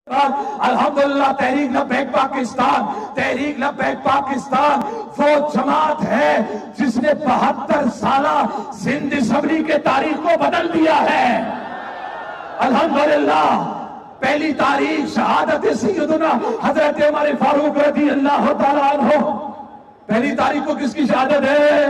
الحمدللہ تحریک لبیک پاکستان، تحریک لبیک پاکستان وہ جماعت ہے جس نے 72 سالہ سندھ اسمبلی کے تاریخ کو بدل دیا ہے۔ الحمدللہ پہلی تاریخ شہادت سیدنا حضرت عمر فاروق رضی اللہ تعالیٰ عنہ۔ پہلی تاریخ کو کس کی شہادت ہے؟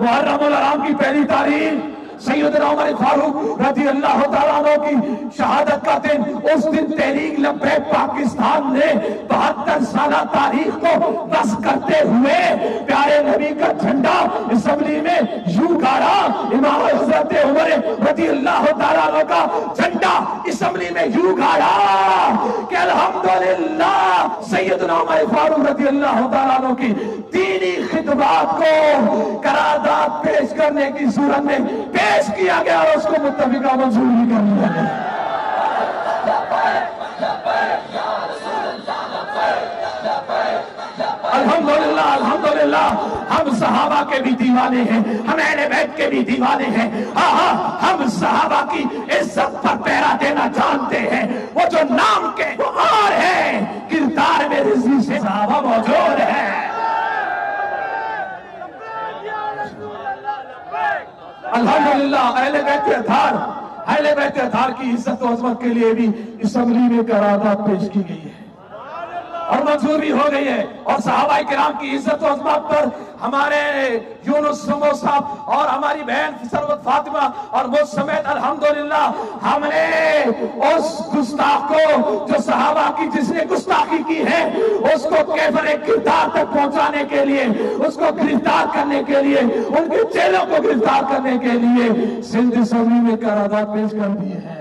محرم الحرام کی پہلی تاریخ سیدنا عمر فاروق رضی اللہ تعالیٰ عنہ کی شہادت کا دن۔ اس دن تحریک لبیک پاکستان نے 72 سالہ تاریخ کو بس کرتے ہوئے پیارے نبی کا جھنڈا اسمبلی میں یوں گاڑا۔ امام حضرت عمر رضی اللہ تعالیٰ عنہ کا جھنڈا اسمبلی میں یوں گاڑا کہ الحمدللہ سیدنا عمر فاروق رضی اللہ تعالیٰ عنہ کی دینی خطبات کو قرارداد پیش کرنے کی صورت میں پیش کیا گیا اور اس کو متفقہ منظور بھی کر لیا گیا۔ الحمدللہ الحمدللہ ہم صحابہ کے بھی دیوانے ہیں، ہم اہل بیت کے بھی دیوانے ہیں۔ ہم صحابہ کی عزت پر پہرا دینا جانتے ہیں۔ وہ جو نام کے بخار ہے کردار میں رضی سے صحابہ موجود ہے۔ الحمدللہ اہل بیت اطہار کی عزت و عظمت کے لیے بھی اسمبلی میں قرارداد پیش کی گئی ہے اور منظور بھی ہو گئی ہے۔ اور صحابہ کرام کی عزت و عظمت پر ہمارے یونس سمو صاحب اور ہماری بہن ثروت فاطمہ اور مجھ سمیت الحمدللہ ہم نے اس گستاخ کو جو صحابہ کی جس نے گستاخی کی ہے اس کو کیفر کردار تک پہنچانے کے لیے، اس کو گرفتار کرنے کے لیے، ان کے چیلوں کو گرفتار کرنے کے لیے سندھ اسمبلی میں قرارداد پیش کر دی ہے۔